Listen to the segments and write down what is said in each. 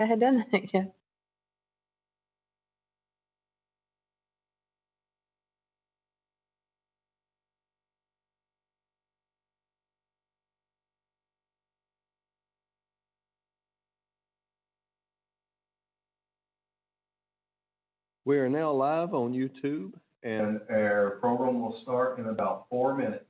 I had done that, yeah. We are now live on YouTube, and our program will start in about 4 minutes.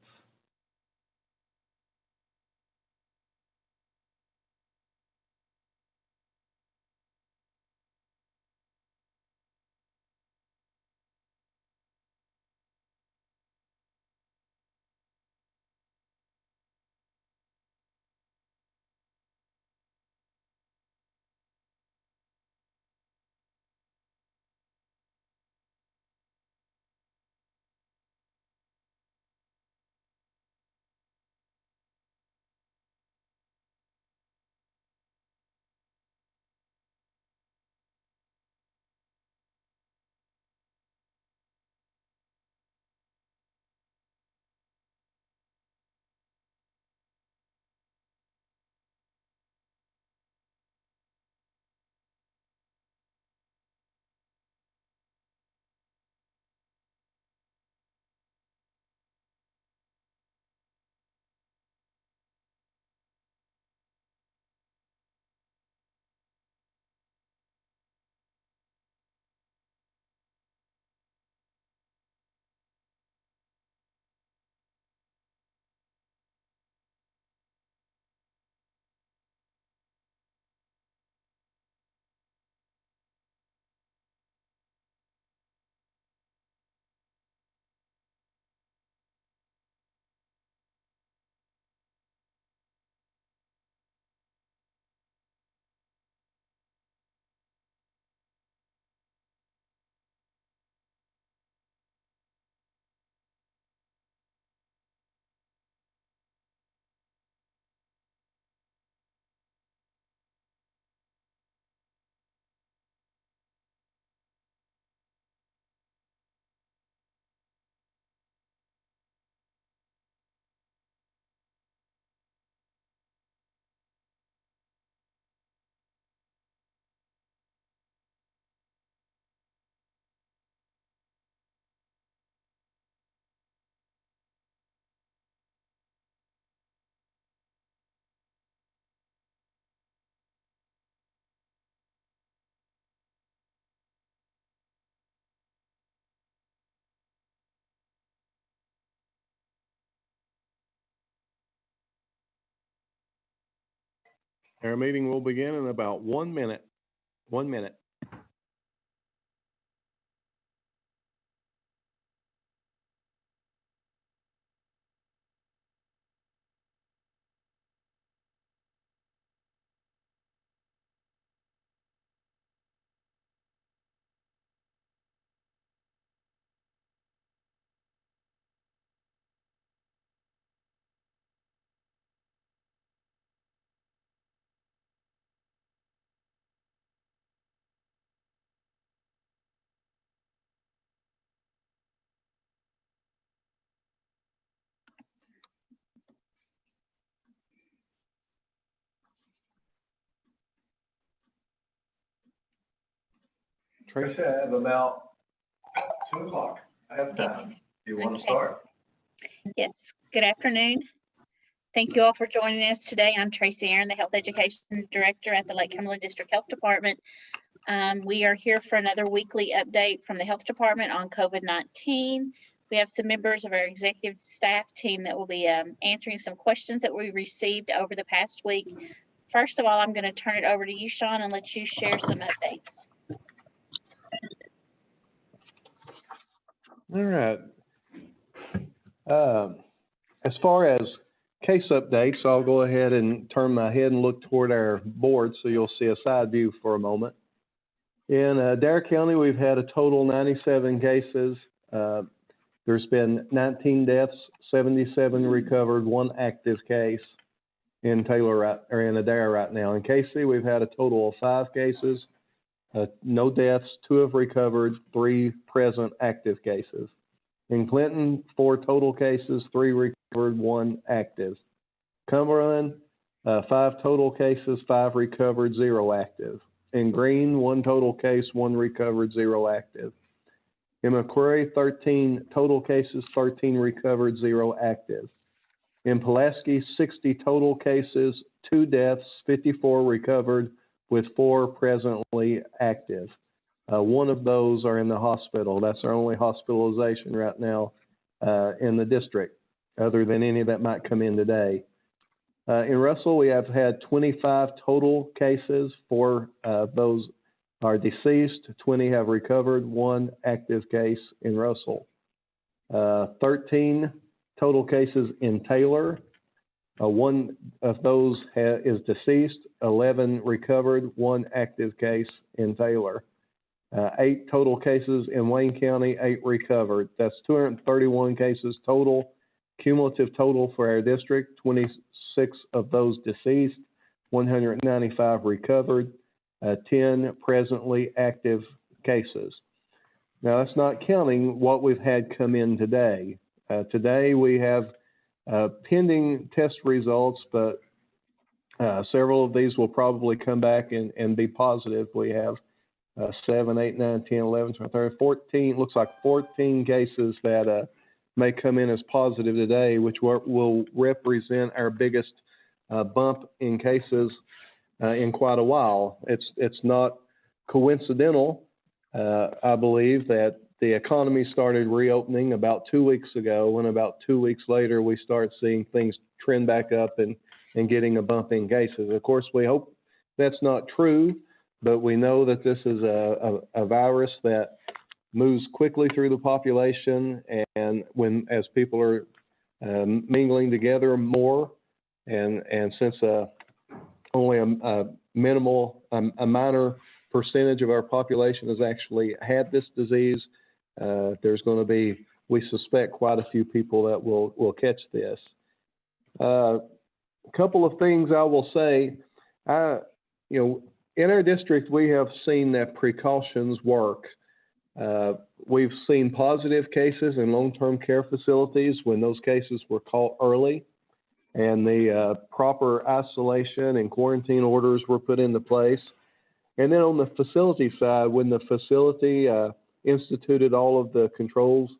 Our meeting will begin in about 1 minute. 1 minute. Tracy, I have about 2 o'clock. I have time. Do you want to start? Yes. Good afternoon. Thank you all for joining us today. I'm Tracy Aaron, the Health Education Director at the Lake Cumberland District Health Department. We are here for another weekly update from the Health Department on COVID-19. We have some members of our executive staff team that will be answering some questions that we received over the past week. First of all, I'm going to turn it over to you, Sean, and let you share some updates. All right. As far as case updates, I'll go ahead and turn my head and look toward our board so you'll see a side view for a moment. In Dare County, we've had a total 97 cases. There's been 19 deaths, 77 recovered, 1 active case in in Adair right now. In Casey, we've had a total of 5 cases, no deaths, 2 have recovered, 3 present active cases. In Clinton, 4 total cases, 3 recovered, 1 active. Cumberland, 5 total cases, 5 recovered, 0 active. in green, 1 total case, 1 recovered, 0 active. In McQuarrie, 13 total cases, 13 recovered, 0 active. In Pulaski, 60 total cases, 2 deaths, 54 recovered, with 4 presently active. 1 of those are in the hospital. That's our only hospitalization right now in the district, other than any that might come in today. In Russell, we have had 25 total cases. 4 of those are deceased, 20 have recovered, 1 active case in Russell. 13 total cases in Taylor. 1 of those is deceased, 11 recovered, 1 active case in Taylor. 8 total cases in Wayne County, 8 recovered. That's 231 cases total. Cumulative total for our district, 26 of those deceased, 195 recovered, 10 presently active cases. Now, that's not counting what we've had come in today. Today, we have pending test results, but several of these will probably come back and be positive. We have 7, 8, 9, 10, 11, 12, 13, 14, looks like 14 cases that may come in as positive today, which will represent our biggest bump in cases in quite a while. It's not coincidental, I believe, that the economy started reopening about 2 weeks ago, and about 2 weeks later, we start seeing things trend back up and getting a bump in cases. Of course, we hope that's not true, but we know that this is a virus that moves quickly through the population, and as people are mingling together more, and since only a minor percentage of our population has actually had this disease, there's going to be, we suspect, quite a few people that will catch this. A couple of things I will say. In our district, we have seen that precautions work. We've seen positive cases in long-term care facilities when those cases were caught early, and the proper isolation and quarantine orders were put into place. And then on the facility side, when the facility instituted all of the controls,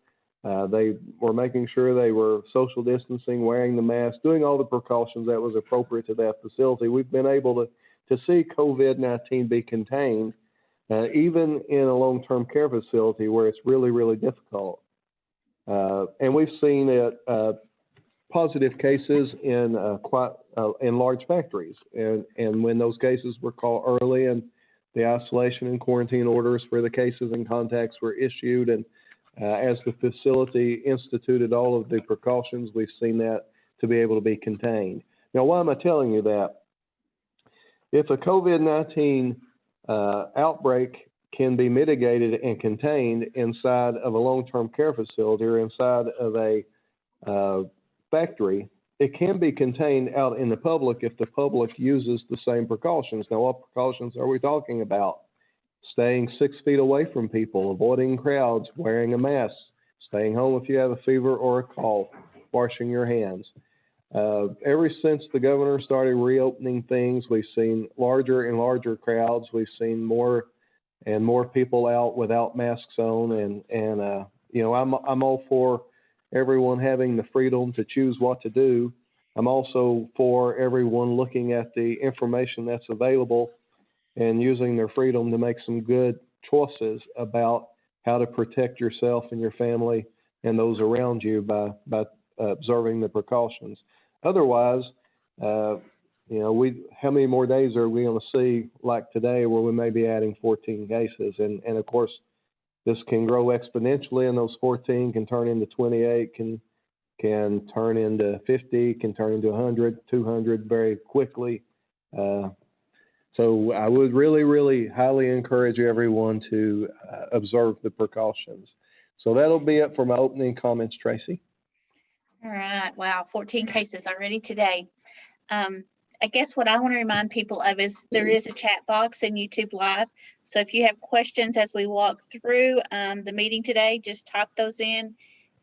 they were making sure they were social distancing, wearing the mask, doing all the precautions that was appropriate to that facility. We've been able to see COVID-19 be contained, even in a long-term care facility where it's really, really difficult. And we've seen positive cases in large factories, and when those cases were caught early and the isolation and quarantine orders for the cases and contacts were issued, and as the facility instituted all of the precautions, we've seen that to be able to be contained. Now, why am I telling you that? If a COVID-19 outbreak can be mitigated and contained inside of a long-term care facility or inside of a factory, it can be contained out in the public if the public uses the same precautions. Now, what precautions are we talking about? Staying 6 feet away from people, avoiding crowds, wearing a mask, staying home if you have a fever or a cough, washing your hands. Ever since the governor started reopening things, we've seen larger and larger crowds. We've seen more and more people out without masks on, and I'm all for everyone having the freedom to choose what to do. I'm also for everyone looking at the information that's available and using their freedom to make some good choices about how to protect yourself and your family and those around you by observing the precautions. Otherwise, how many more days are we going to see like today where we may be adding 14 cases? And of course, this can grow exponentially, and those 14 can turn into 28, can turn into 50, can turn into 100, 200 very quickly. So I would really, really highly encourage everyone to observe the precautions. So that'll be it for my opening comments, Tracy. All right. Wow. 14 cases already today. I guess what I want to remind people of is there is a chat box in YouTube Live. So if you have questions as we walk through the meeting today, just type those in,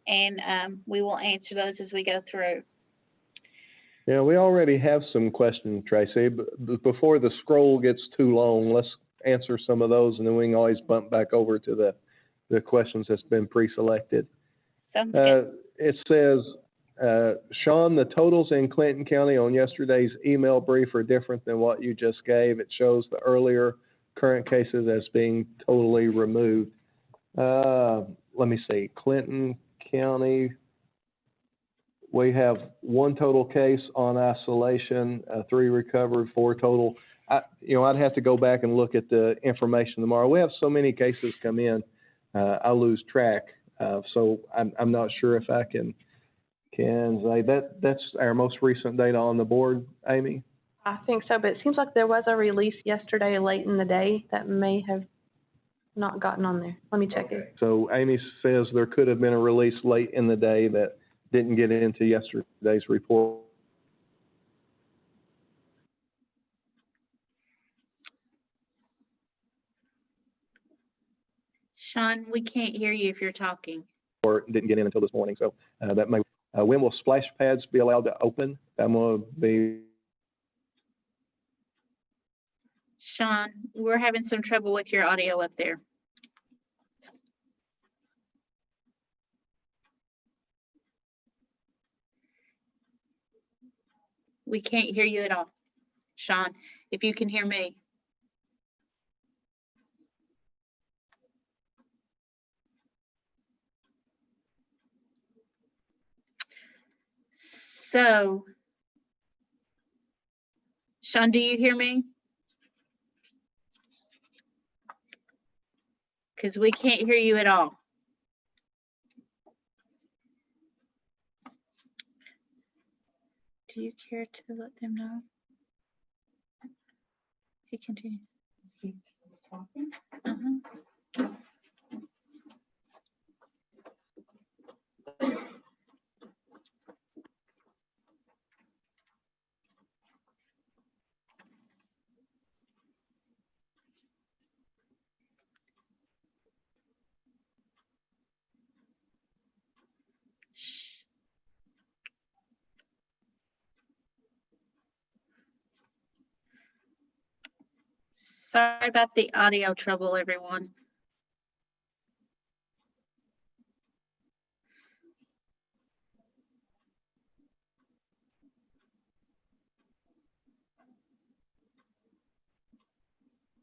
and we will answer those as we go through. Yeah, we already have some questions, Tracy. But before the scroll gets too long, let's answer some of those, and then we can always bump back over to the questions that's been pre-selected. Sounds good. It says, Sean, the totals in Clinton County on yesterday's email brief are different than what you just gave. It shows the earlier current cases as being totally removed. Let me see, Clinton County, we have 1 total case on isolation, 3 recovered, 4 total. I'd have to go back and look at the information tomorrow. We have so many cases come in, I lose track. So I'm not sure if I can say that's our most recent data on the board, Amy? I think so, but it seems like there was a release yesterday late in the day that may have not gotten on there. Let me check it. So Amy says there could have been a release late in the day that didn't get into yesterday's report. Sean, we can't hear you if you're talking. Or didn't get in until this morning. So that may, when will splash pads be allowed to open? I'm going to be. Sean, we're having some trouble with your audio up there. We can't hear you at all. Sean, if you can hear me. So, Sean, do you hear me? Because we can't hear you at all. Do you care to let them know? He continued. Uh-huh. Sorry about the audio trouble, everyone.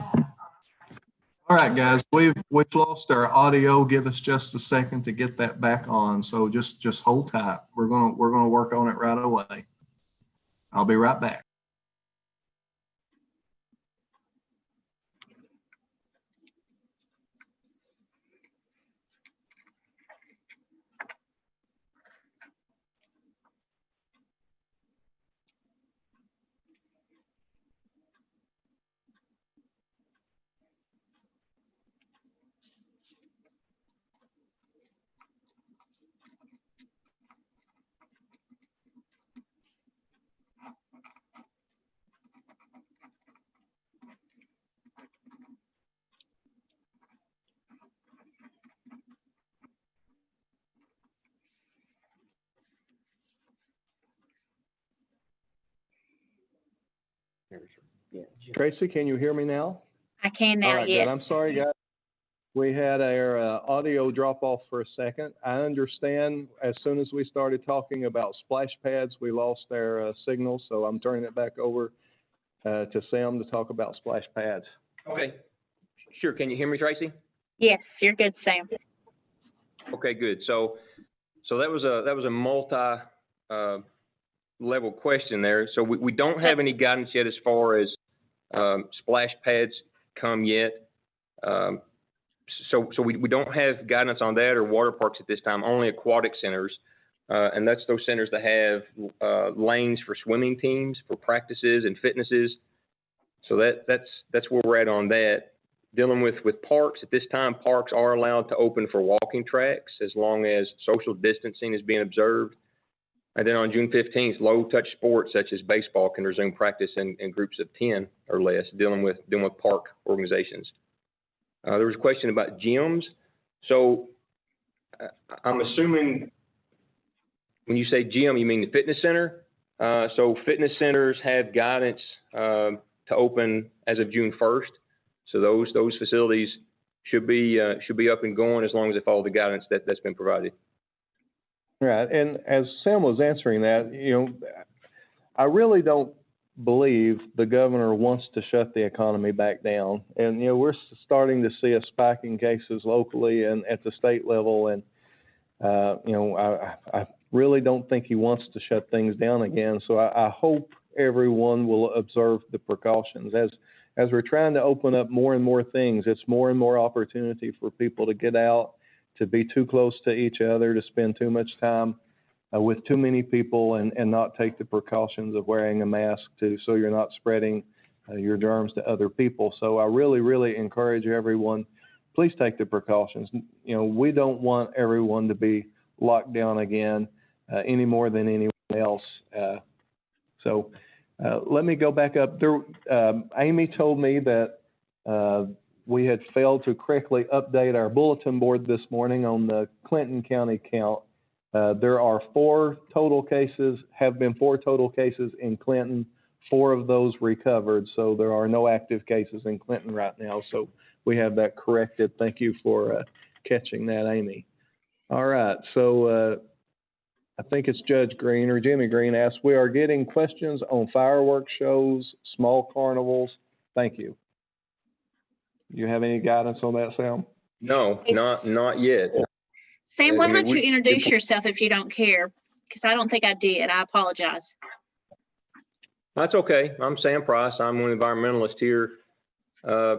All right, guys, we've lost our audio. Give us just a second to get that back on. So just hold tight. We're gonna work on it right away. I'll be right back. Tracy, can you hear me now? I can now, All right, yes. good. I'm sorry, guys. We had our audio drop off for a second. I understand as soon as we started talking about splash pads, we lost our signal. So I'm turning it back over to Sam to talk about splash pads. Okay, sure. Can you hear me, Tracy? Yes, you're good, Sam. Okay, good. So that was a multi level question there. So we don't have any guidance yet as far as splash pads come yet. So we don't have guidance on that or water parks at this time, only aquatic centers. And that's those centers that have lanes for swimming teams, for practices and fitnesses. So that's where we're at on that. Dealing with parks, at this time, parks are allowed to open for walking tracks as long as social distancing is being observed. And then on June 15th, low-touch sports such as baseball can resume practice in groups of 10 or less, dealing with park organizations. There was a question about gyms. So I'm assuming when you say gym, you mean the fitness center? So fitness centers have guidance to open as of June 1st. So those facilities should be up and going as long as they follow the guidance that's been provided. Right, and as Sam was answering that, I really don't believe the governor wants to shut the economy back down. And, we're starting to see a spike in cases locally and at the state level. And, I really don't think he wants to shut things down again. So I hope everyone will observe the precautions. As we're trying to open up more and more things, it's more and more opportunity for people to get out, to be too close to each other, to spend too much time with too many people and not take the precautions of wearing a mask so you're not spreading your germs to other people. So I really, really encourage everyone, please take the precautions. We don't want everyone to be locked down again any more than anyone else. So let me go back up. Amy told me that we had failed to correctly update our bulletin board this morning on the Clinton County count. There are have been four total cases in Clinton, 4 of those recovered. So there are no active cases in Clinton right now. So we have that corrected. Thank you for catching that, Amy. All right. So I think it's Judge Green or Jimmy Green asked, we are getting questions on fireworks shows, small carnivals. Thank you. Do you have any guidance on that, Sam? No, not yet. Sam, why don't you introduce yourself if you don't care? Because I don't think I did. I apologize. That's okay. I'm Sam Price. I'm one environmentalist here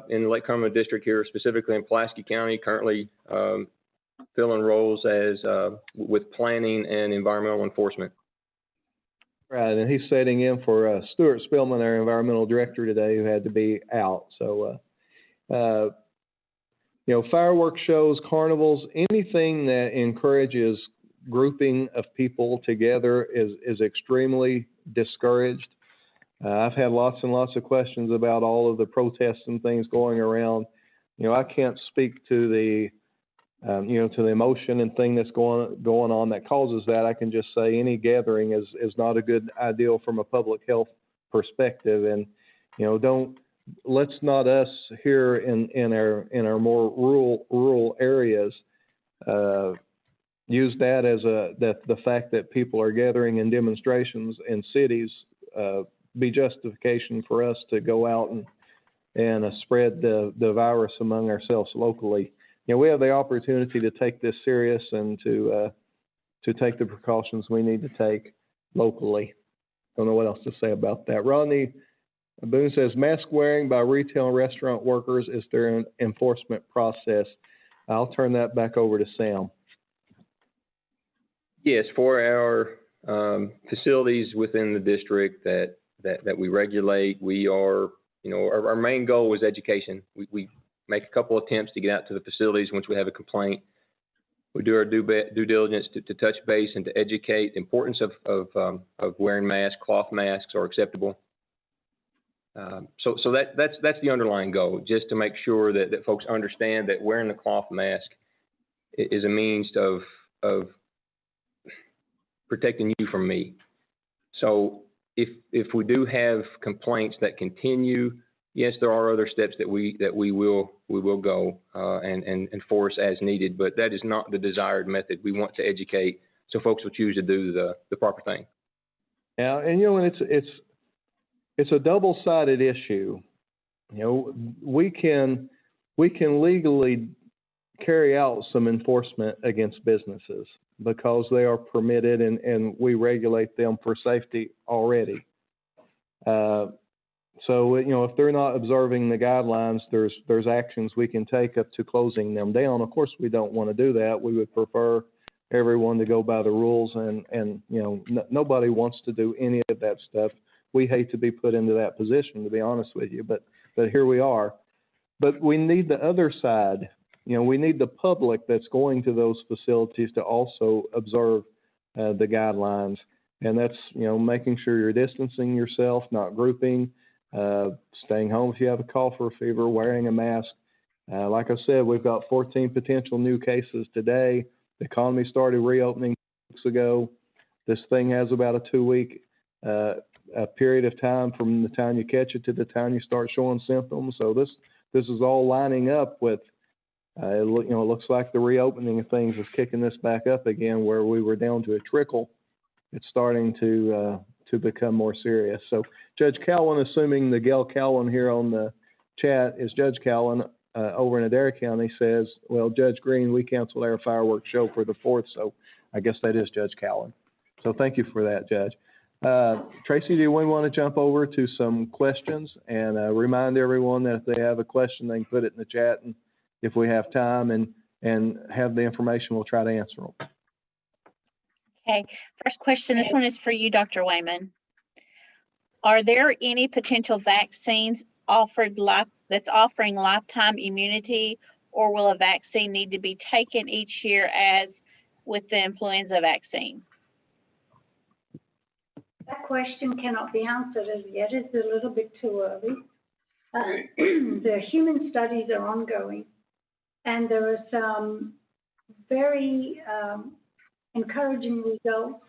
in the Lake Cumberland district here, specifically in Pulaski County, currently filling roles as with planning and environmental enforcement. Right, and he's sitting in for Stuart Spillman, our environmental director today, who had to be out. So, fireworks shows, carnivals, anything that encourages grouping of people together is extremely discouraged. I've had lots and lots of questions about all of the protests and things going around. I can't speak to the to the emotion and thing that's going on that causes that. I can just say any gathering is not a good idea from a public health perspective. And, let's not us here in our more rural areas use that as the fact that people are gathering in demonstrations in cities be justification for us to go out and spread the virus among ourselves locally. We have the opportunity to take this serious and to take the precautions we need to take locally. Don't know what else to say about that. Rodney Boone says, mask wearing by retail and restaurant workers is their enforcement process. I'll turn that back over to Sam. Yes, for our facilities within the district that we regulate, we are, our main goal is education. We make a couple attempts to get out to the facilities once we have a complaint. We do our due diligence to touch base and to educate. The importance of wearing masks, cloth masks are acceptable. So that's the underlying goal, just to make sure that folks understand that wearing the cloth mask is a means of protecting you from me. So if we do have complaints that continue, yes, there are other steps that we will go and enforce as needed, but that is not the desired method. We want to educate so folks will choose to do the proper thing. Yeah, and it's a double-sided issue. We can legally carry out some enforcement against businesses because they are permitted and we regulate them for safety already. So, if they're not observing the guidelines, there's actions we can take up to closing them down. Of course, we don't want to do that. We would prefer everyone to go by the rules and nobody wants to do any of that stuff. We hate to be put into that position, to be honest with you, but here we are. But we need the other side. We need the public that's going to those facilities to also observe the guidelines. And that's, making sure you're distancing yourself, not grouping, staying home if you have a cough or a fever, wearing a mask. Like I said, we've got 14 potential new cases today. The economy started reopening weeks ago. This thing has about a 2-week a period of time from the time you catch it to the time you start showing symptoms. So this this is all lining up with, it looks like the reopening of things is kicking this back up again, where we were down to a trickle. It's starting to become more serious. So Judge Cowan, assuming the Gail Cowan here on the chat is Judge Cowan over in Adair County, says, well, Judge Green, we canceled our fireworks show for the 4th, so I guess that is Judge Cowan. So thank you for that, Judge. Tracy, do we want to jump over to some questions and remind everyone that if they have a question, they can put it in the chat, and if we have time and have the information, we'll try to answer them. Okay, first question, this one is for you, Dr. Wayman. Are there any potential vaccines offered that's offering lifetime immunity, or will a vaccine need to be taken each year as with the influenza vaccine? That question cannot be answered as yet. It's a little bit too early. The human studies are ongoing, and there are some very encouraging results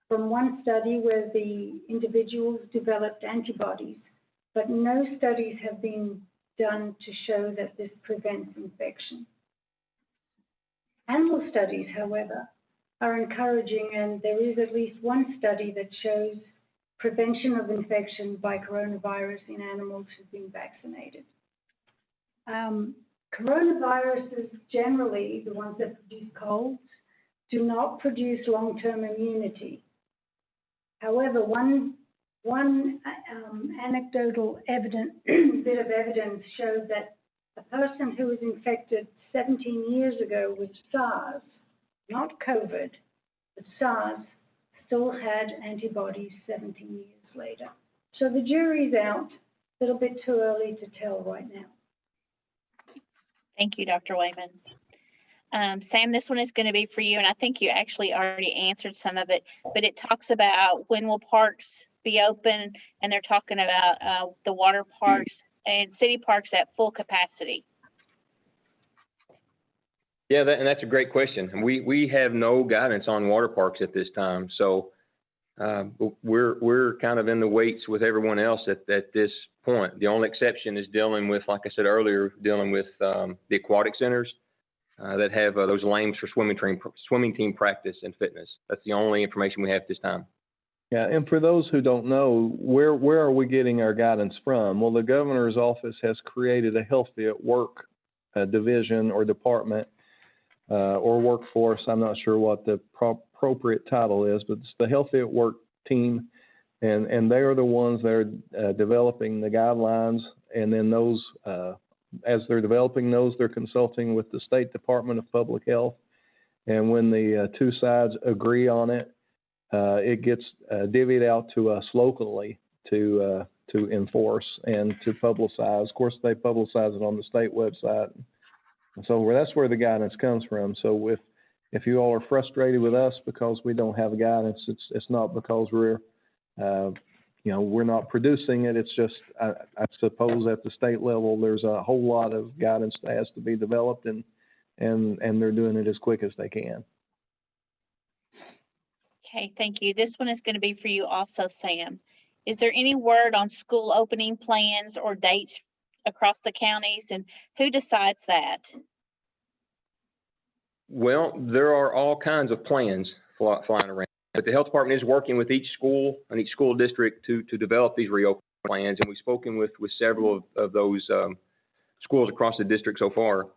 from one study where the individuals developed antibodies, but no studies have been done to show that this prevents infection. Animal studies, however, are encouraging, and there is at least one study that shows prevention of infection by coronavirus in animals who've been vaccinated. Coronaviruses, generally, the ones that produce colds, do not produce long-term immunity. However, one anecdotal bit of evidence showed that a person who was infected 17 years ago with SARS, not COVID, but SARS, still had antibodies 17 years later. So the jury's out. A little bit too early to tell right now. Thank you, Dr. Wayman. Sam, this one is going to be for you, and I think you actually already answered some of it, but it talks about when will parks be open, and they're talking about the water parks and city parks at full capacity. Yeah, and that's a great question. And we have no guidance on water parks at this time. So we're kind of in the weights with everyone else at this point. The only exception is dealing with, like I said earlier, dealing with the aquatic centers that have those lanes for swimming team practice and fitness. That's the only information we have at this time. Yeah, and for those who don't know, where are we getting our guidance from? Well, the governor's office has created a Healthy at Work division or department or workforce. I'm not sure what the appropriate title is, but it's the Healthy at Work team, and they are the ones that are developing the guidelines, and then those, as they're developing those, they're consulting with the State Department of Public Health, and when the two sides agree on it, it gets divvied out to us locally to enforce and to publicize. Of course, they publicize it on the state website. So that's where the guidance comes from. So if you all are frustrated with us because we don't have guidance, it's not because we're we're not producing it. It's just I suppose at the state level there's a whole lot of guidance that has to be developed, and they're doing it as quick as they can. Okay, thank you. This one is going to be for you also, Sam. Is there any word on school opening plans or dates across the counties, and who decides that? Well, there are all kinds of plans flying around, but the health department is working with each school and each school district to develop these reopening plans, and we've spoken with several of those schools across the district so far.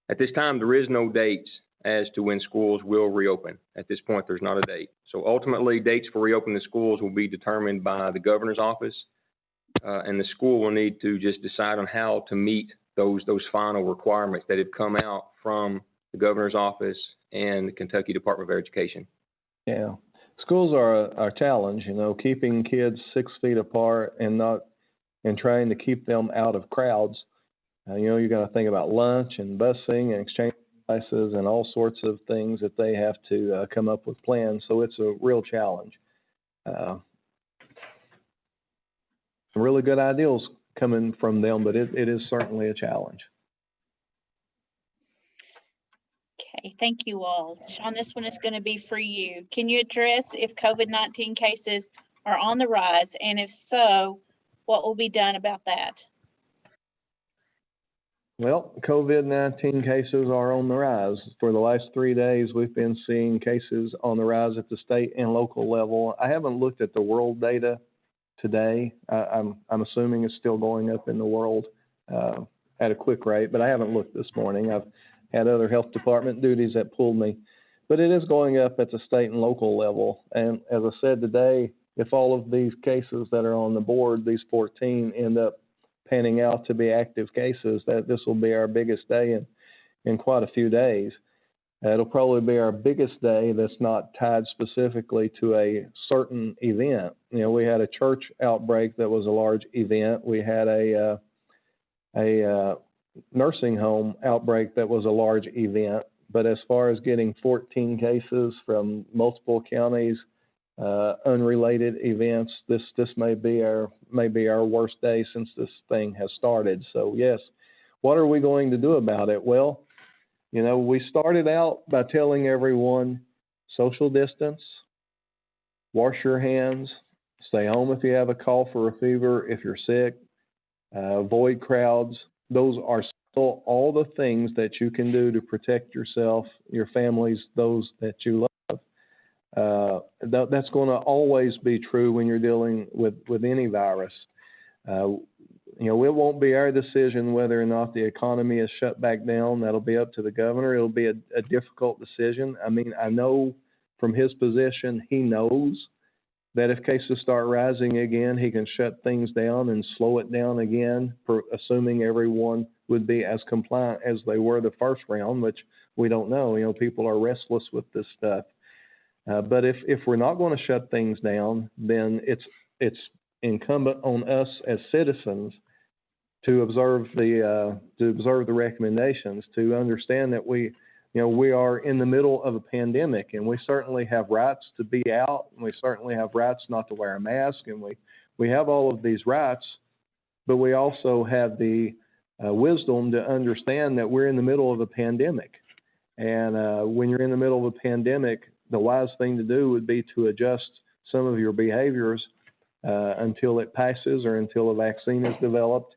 At this time, there is no dates as to when schools will reopen. At this point, there's not a date. So ultimately, dates for reopening the schools will be determined by the governor's office, and the school will need to just decide on how to meet those final requirements that have come out from the governor's office and the Kentucky Department of Education. Yeah. Schools are a challenge, keeping kids 6 feet apart and trying to keep them out of crowds. You got to think about lunch and busing and exchange devices and all sorts of things that they have to come up with plans. So it's a real challenge. Some really good ideals coming from them, but it is certainly a challenge. Okay, thank you all. Sean, this one is going to be for you. Can you address if COVID-19 cases are on the rise, and if so, what will be done about that? Well, COVID-19 cases are on the rise. For the last 3 days, we've been seeing cases on the rise at the state and local level. I haven't looked at the world data today. I'm assuming it's still going up in the world at a quick rate, but I haven't looked this morning. I've had other health department duties that pulled me. But it is going up at the state and local level. And as I said today, if all of these cases that are on the board, these 14, end up panning out to be active cases, that this will be our biggest day in quite a few days. It'll probably be our biggest day that's not tied specifically to a certain event. You know, we had a church outbreak that was a large event. We had a nursing home outbreak that was a large event. But as far as getting 14 cases from multiple counties, unrelated events, this may be our worst day since this thing has started. So yes, what are we going to do about it? Well, you know, we started out by telling everyone social distance, wash your hands, stay home if you have a cough or a fever, if you're sick, avoid crowds. Those are still all the things that you can do to protect yourself, your families, those that you love. That's going to always be true when you're dealing with any virus. You know, it won't be our decision whether or not the economy is shut back down. That'll be up to the governor. It'll be a difficult decision. I mean, I know from his position, he knows that if cases start rising again, he can shut things down and slow it down again, assuming everyone would be as compliant as they were the first round, which we don't know. You know, people are restless with this stuff. But if we're not going to shut things down, then it's incumbent on us as citizens to observe the recommendations, to understand that we are in the middle of a pandemic, and we certainly have rights to be out, and we certainly have rights not to wear a mask, and we have all of these rights, but we also have the wisdom to understand that we're in the middle of a pandemic. And when you're in the middle of a pandemic, the wise thing to do would be to adjust some of your behaviors until it passes or until a vaccine is developed.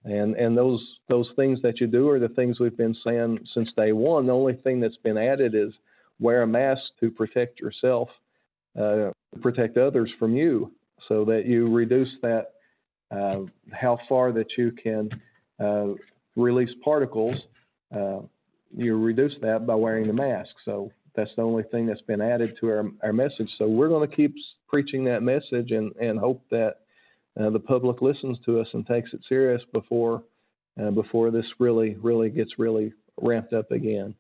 And those things that you do are the things we've been saying since day one. The only thing that's been added is wear a mask to protect yourself, protect others from you, so that you reduce that, how far that you can release particles. You reduce that by wearing the mask. So that's the only thing that's been added to our message. So we're going to keep preaching that message and hope that the public listens to us and takes it serious before this really gets ramped up again.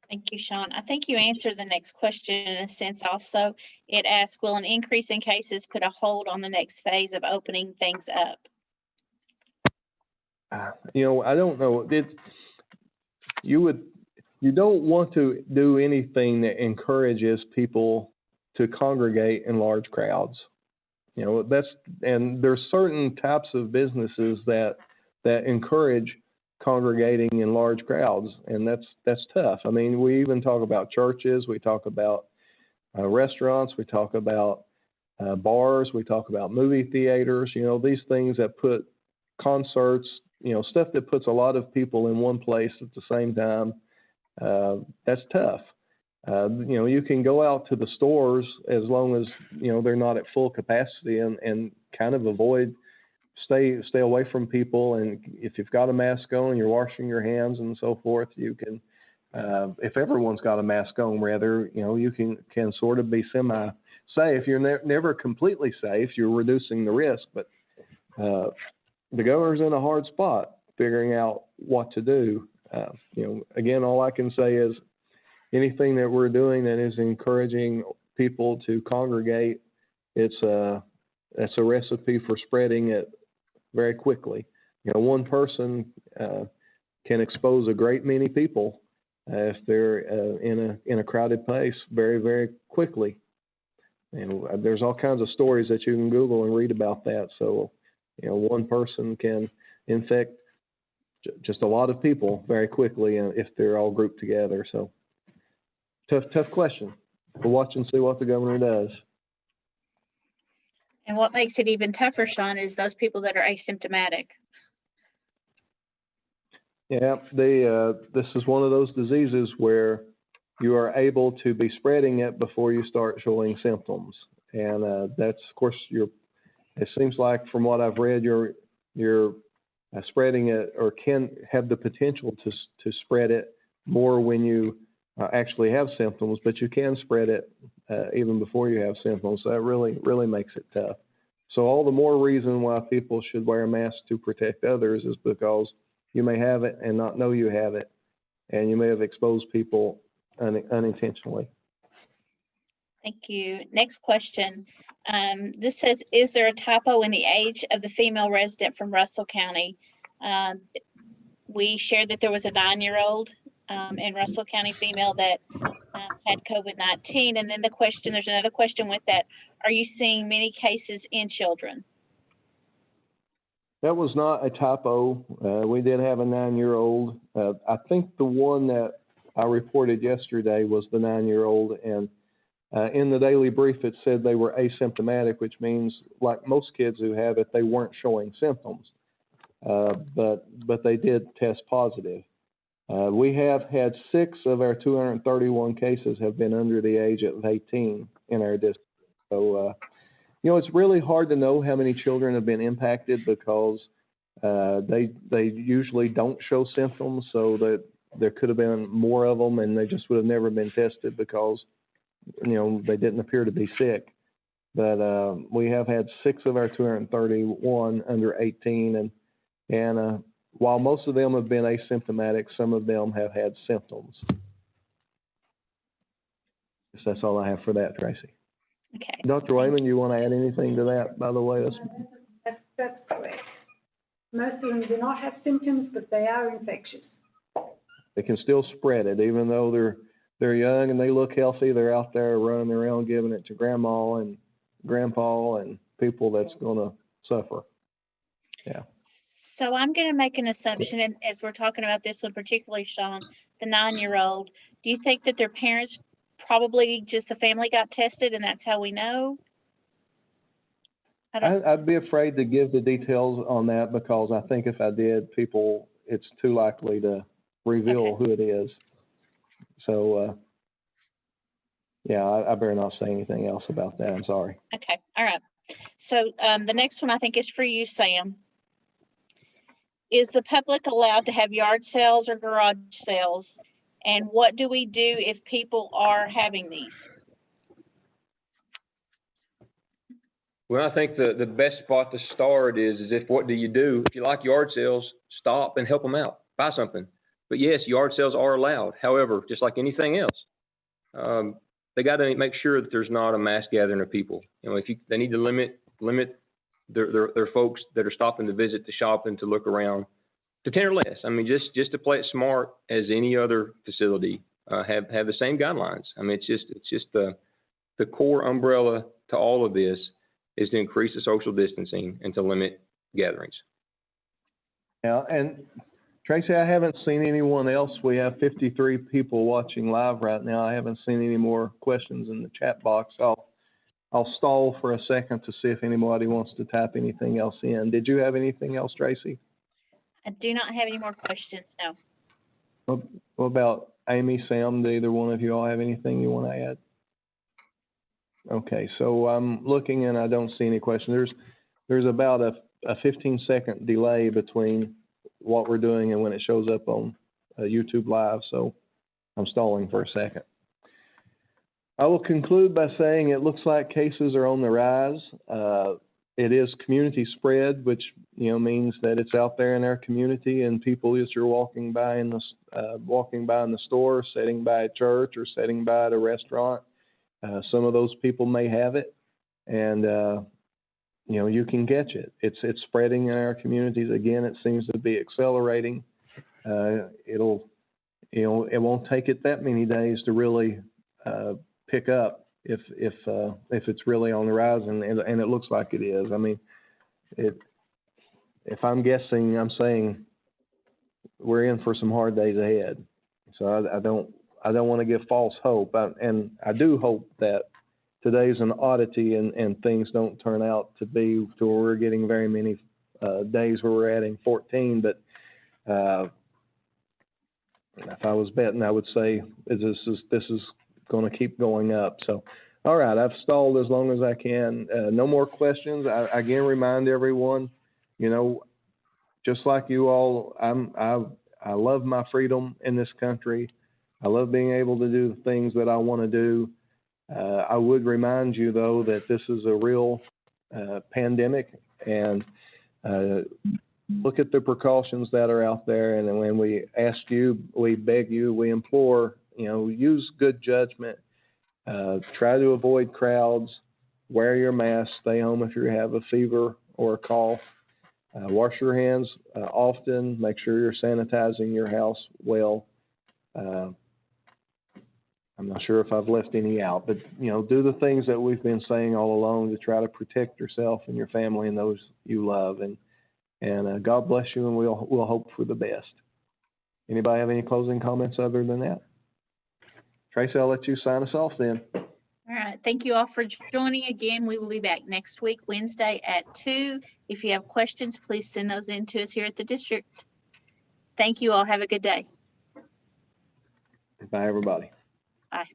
Thank you, Sean. I think you answered the next question in a sense also. It asks, will an increase in cases put a hold on the next phase of opening things up? You know, I don't know. You don't want to do anything that encourages people to congregate in large crowds. You know, and there's certain types of businesses that encourage congregating in large crowds, and that's tough. I mean, we even talk about churches, we talk about restaurants, we talk about bars, we talk about movie theaters. You know, these things that put concerts, you know, stuff that puts a lot of people in one place at the same time. That's tough. You know, you can go out to the stores as long as, you know, they're not at full capacity and kind of stay away from people. And if you've got a mask on, you're washing your hands and so forth, you can, if everyone's got a mask on, rather, you know, you can sort of be semi-safe. You're never completely safe. You're reducing the risk, but the governor's in a hard spot figuring out what to do. You know, again, all I can say is anything that we're doing that is encouraging people to congregate, it's a recipe for spreading it very quickly. You know, one person can expose a great many people if they're in a crowded place very, very quickly. And there's all kinds of stories that you can Google and read about that. So, you know, one person can infect just a lot of people very quickly if they're all grouped together. So tough question. We'll watch and see what the governor does. And what makes it even tougher, Sean, is those people that are asymptomatic. Yeah, this is one of those diseases where you are able to be spreading it before you start showing symptoms. And that's, of course, it seems like from what I've read, you're spreading it or can have the potential to spread it more when you actually have symptoms, but you can spread it even before you have symptoms. So that really makes it tough. So all the more reason why people should wear a mask to protect others is because you may have it and not know you have it, and you may have exposed people unintentionally. Thank you. Next question. This says, is there a typo in the age of the female resident from Russell County? We shared that there was a 9-year-old in Russell County female that had COVID-19. And then there's another question with that. Are you seeing many cases in children? That was not a typo. We did have a 9-year-old. I think the one that I reported yesterday was the 9-year-old, and in the daily brief, it said they were asymptomatic, which means, like most kids who have it, they weren't showing symptoms, but they did test positive. We have had 6 of our 231 cases have been under the age of 18 in our district. So, it's really hard to know how many children have been impacted because they usually don't show symptoms, so that there could have been more of them, and they just would have never been tested because they didn't appear to be sick. But we have had 6 of our 231 under 18, and while most of them have been asymptomatic, some of them have had symptoms. So that's all I have for that, Tracy. Okay. Dr. Wayman, you want to add anything to that, by the way? That's correct. Most of them do not have symptoms, but they are infectious. They can still spread it, even though they're young and they look healthy. They're out there running around giving it to grandma and grandpa and people that's going to suffer. Yeah. So I'm going to make an assumption, and as we're talking about this one, particularly Sean, the 9-year-old, do you think that their parents, probably just the family, got tested and that's how we know? I'd be afraid to give the details on that because I think if I did, it's too likely to reveal who it is. So, I better not say anything else about that. I'm sorry. Okay. All right. So the next one I think is for you, Sam. Is the public allowed to have yard sales or garage sales? And what do we do if people are having these? Well, I think the best spot to start is what do you do? If you like yard sales, stop and help them out. Buy something. But yes, yard sales are allowed. However, just like anything else, they got to make sure that there's not a mass gathering of people. They need to limit their folks that are stopping to visit, to shop, and to look around to 10 or less. I mean, just to play it smart as any other facility, have the same guidelines. I mean, it's just the core umbrella to all of this is to increase the social distancing and to limit gatherings. Yeah, and Tracy, I haven't seen anyone else. We have 53 people watching live right now. I haven't seen any more questions in the chat box. I'll stall for a second to see if anybody wants to type anything else in. Did you have anything else, Tracy? I do not have any more questions, no. What about Amy, Sam? Do either one of you all have anything you want to add? Okay, so I'm looking and I don't see any questions. There's about a 15-second delay between what we're doing and when it shows up on YouTube Live, so I'm stalling for a second. I will conclude by saying it looks like cases are on the rise. It is community spread, which means that it's out there in our community, and people as you're walking by in the store, sitting by a church, or sitting by at a restaurant. Some of those people may have it, and you can catch it. It's spreading in our communities. Again, it seems to be accelerating. It won't take it that many days to really pick up if it's really on the rise, and it looks like it is. I mean, if I'm guessing, I'm saying we're in for some hard days ahead. So I don't want to give false hope, and I do hope that today's an oddity and things don't turn out to be to where we're getting very many days where we're adding 14. But if I was betting, I would say this is going to keep going up. So, all right, I've stalled as long as I can. No more questions. I again remind everyone, you know, just like you all, I love my freedom in this country. I love being able to do the things that I want to do. I would remind you, though, that this is a real pandemic, and look at the precautions that are out there. And when we ask you, we beg you, we implore, you know, use good judgment. Try to avoid crowds. Wear your mask. Stay home if you have a fever or a cough. Wash your hands often. Make sure you're sanitizing your house well. I'm not sure if I've left any out, but, you know, do the things that we've been saying all along to try to protect yourself and your family and those you love. And God bless you, and we'll hope for the best. Anybody have any closing comments other than that? Tracy, I'll let you sign us off then. All right. Thank you all for joining again. We will be back next week, Wednesday at 2. If you have questions, please send those in to us here at the district. Thank you all. Have a good day. Bye, everybody. Bye.